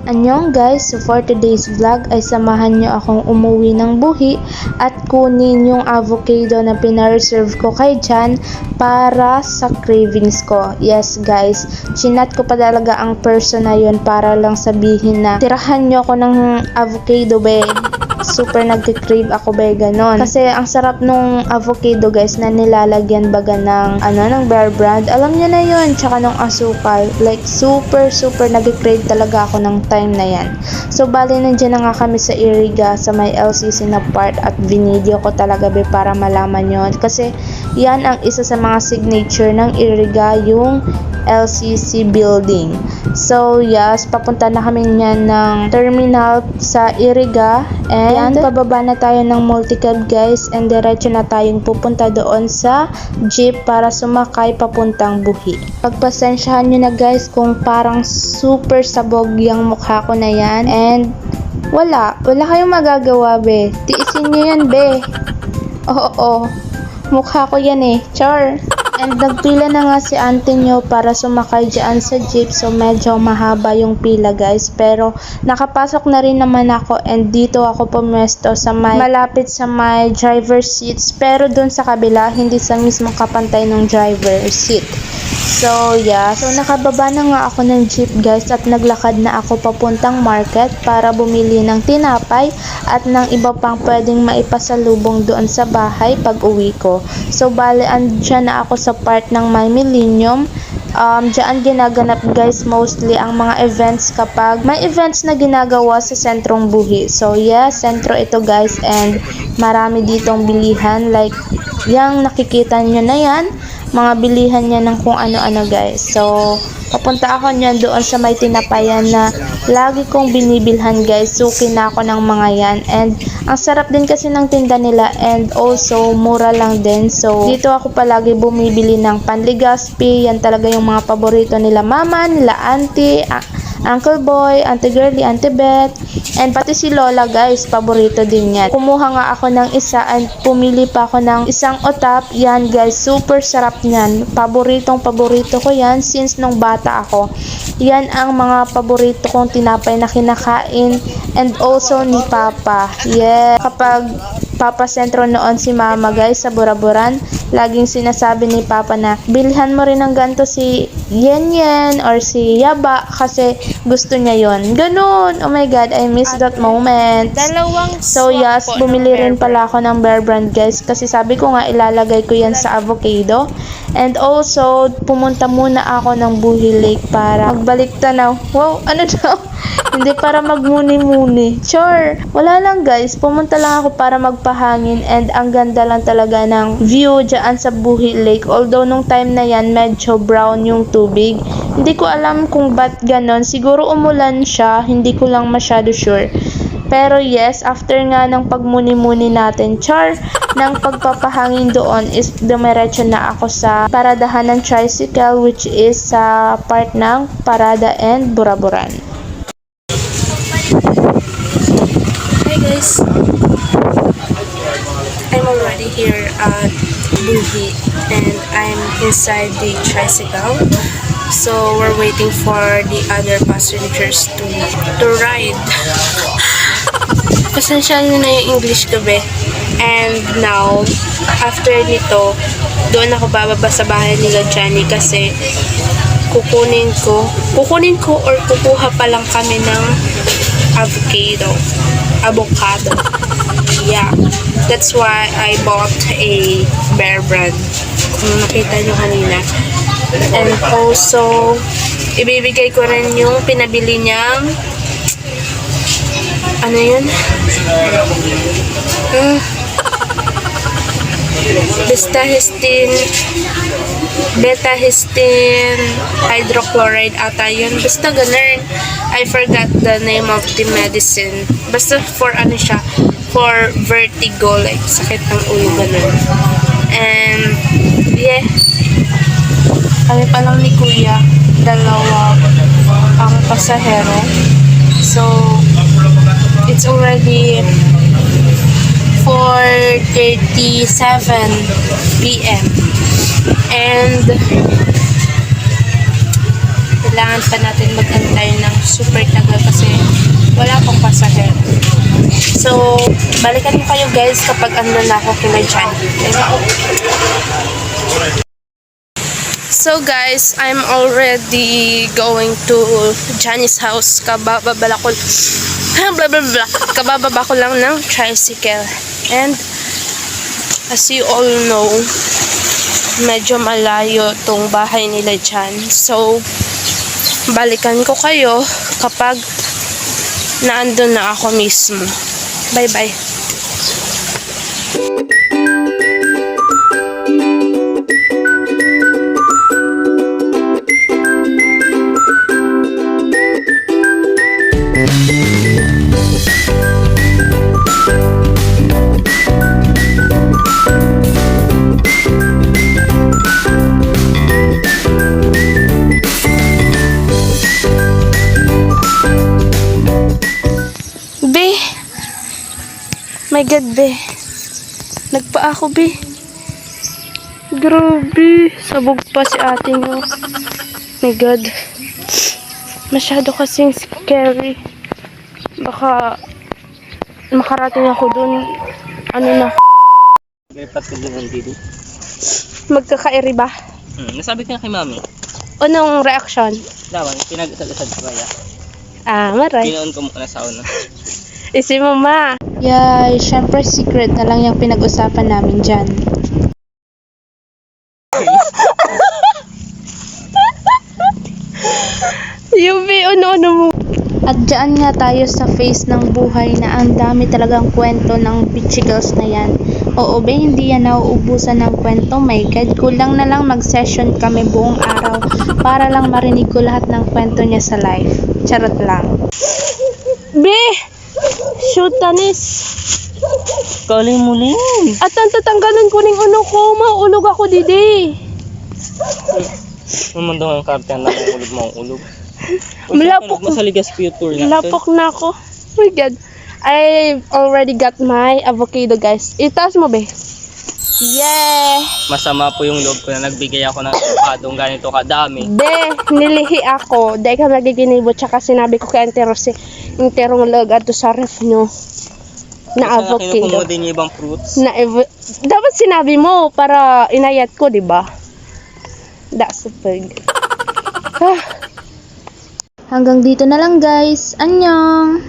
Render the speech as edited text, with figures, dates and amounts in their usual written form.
Annyeong guys, so for today's vlog ay samahan nyo akong umuwi ng buhi at kunin yung avocado na pinareserve ko kay Jan para sa cravings ko. Yes guys, chinat ko pa talaga ang person na yun para lang sabihin na tirahan nyo ako ng avocado be. Super nagka-crave ako ba ganon. Kasi ang sarap nung avocado guys na nilalagyan baga ng ng Bear Brand. Alam niyo na yun, tsaka nung asukal. Like super nagka-crave talaga ako ng time na yan. So bali nandiyan na nga kami sa Iriga sa may LCC na part at binideo ko talaga be para malaman yun. Kasi yan ang isa sa mga signature ng Iriga, yung LCC building. So yes, papunta na kami niyan ng terminal sa Iriga and pababa na tayo ng multicab guys and diretso na tayong pupunta doon sa jeep para sumakay papuntang buhi. Pagpasensyahan nyo na guys kung parang super sabog yung mukha ko na yan and wala kayong magagawa be. Tiisin nyo yan be. Oo, mukha ko yan eh. Char. And nagpila na nga si auntie nyo para sumakay dyan sa jeep. So medyo mahaba yung pila guys. Pero nakapasok na rin naman ako. And dito ako pumwesto sa malapit sa may driver seats. Pero dun sa kabila, hindi sa mismong kapantay ng driver seat. So yeah, so nakababa na nga ako ng jeep guys at naglakad na ako papuntang market para bumili ng tinapay at ng iba pang pwedeng maipasalubong doon sa bahay pag uwi ko. So bale andyan na ako sa part ng My Millennium. Diyan ginaganap guys mostly ang mga events kapag may events na ginagawa sa sentrong buhi. So yeah, sentro ito guys and marami ditong bilihan like yung nakikita nyo na yan, mga bilihan niya ng kung ano-ano guys. So papunta ako niyan doon sa may tinapayan na lagi kong binibilhan guys. Suki na ako ng mga yan and ang sarap din kasi ng tinda nila and also mura lang din. So dito ako palagi bumibili ng panligaspi. Yan talaga yung mga paborito nila mama, nila auntie, Uncle Boy, Auntie Girlie, Auntie Beth, and pati si Lola guys, paborito din yan. Kumuha nga ako ng isa and pumili pa ako ng isang otap. Yan guys, super sarap niyan. Paborito ko yan since nung bata ako. Yan ang mga paborito kong tinapay na kinakain and also ni Papa. Yeah, kapag papasentro noon si Mama guys sa Buraburan, laging sinasabi ni Papa na bilhan mo rin ng ganto si Yen or si Yaba kasi gusto niya yon. Ganun. Oh my god, I miss that moment. So yes, bumili rin pala ako ng Bear Brand guys kasi sabi ko nga ilalagay ko yan sa avocado. And also, pumunta muna ako ng Buhi Lake para magbalik tanaw. Wow, ano daw? Hindi para magmuni-muni. Sure. Wala lang guys. Pumunta lang ako para magpahangin and ang ganda lang talaga ng view dyan sa Buhi Lake. Although nung time na yan, medyo brown yung tubig. Hindi ko alam kung ba't ganon. Siguro umulan siya. Hindi ko lang masyado sure. Pero yes, after nga ng pagmuni-muni natin, ng pagpapahangin doon is dumiretso na ako sa paradahan ng tricycle which is sa part ng Parada and Buraburan. Hi guys, I'm already here at Buhi and I'm inside the tricycle. So we're waiting for the other passengers to ride. Pasensya nyo na yung English gabi. And now, after nito, doon ako bababa sa bahay nila Johnny kasi kukunin ko or kukuha pa lang kami ng avocado. Yeah, that's why I bought a Bear Brand. Kung nakita nyo kanina. And also, ibibigay ko rin yung pinabili niyang ano yun? Betahistine hydrochloride ata yun. Basta ganun. I forgot the name of the medicine. Basta for ano siya, for vertigo, like sakit ng ulo ganun. And yeah, kami pa lang ni Kuya, dalawa ang pasahero. So it's already 4:37 p.m. And kailangan pa natin mag-antay ng super tagal kasi wala pang pasahero. So, balikan ko kayo guys kapag ano na ako kina Jan. So guys, I'm already going to Johnny's house. Kabababa ko lang ng tricycle. And as you all know, medyo malayo tong bahay nila Jan. So, balikan ko kayo kapag naandun na ako mismo. Bye-bye. Be, my God, be. Nagpa ako, be. Grabe, sabog pa si ate nyo. My God. Masyado kasing scary. Baka makarating ako dun. Ano na. Lipat ka din ng didi. Magkakairi ba? Nasabi ko na kay mami. Anong reaction? Lawan, pinag-isad-isad ko kaya. Maray. Pinoon ko muna sa una. Isi mo, ma. Yay, syempre secret na lang yung pinag-usapan namin dyan. Yubi, ano mo. At dyan nga tayo sa face ng buhay na ang dami talagang kwento ng Pichicles na yan. Oo ba, hindi yan nauubusan ng kwento. My God, kulang na lang mag-session kami buong araw para lang marinig ko lahat ng kwento niya sa live. Charot lang. Be! Shoot, tanis. Kaling muli. At ang tatanggalin ko ng uno ko. Maulog ako, didi. Mamandong ang karten na ulog mo ang ulog. Malapok. Masaligas po yung tour natin. Lapok na ako. Oh my God. I've already got my avocado, guys. Itaas mo, be. Yeah! Masama po yung loob ko na nagbigay ako ng avocadong ganito kadami. Be, nilihi ako. Dahil ka nagiginibo. Tsaka sinabi ko kay Auntie Rosy, yung terong lag ato sa ref nyo. Na Kasi avocado. kinukuha din yung ibang fruits. Dapat sinabi mo para inayat ko, di ba? That's the thing. Hanggang dito na lang guys. Annyeong!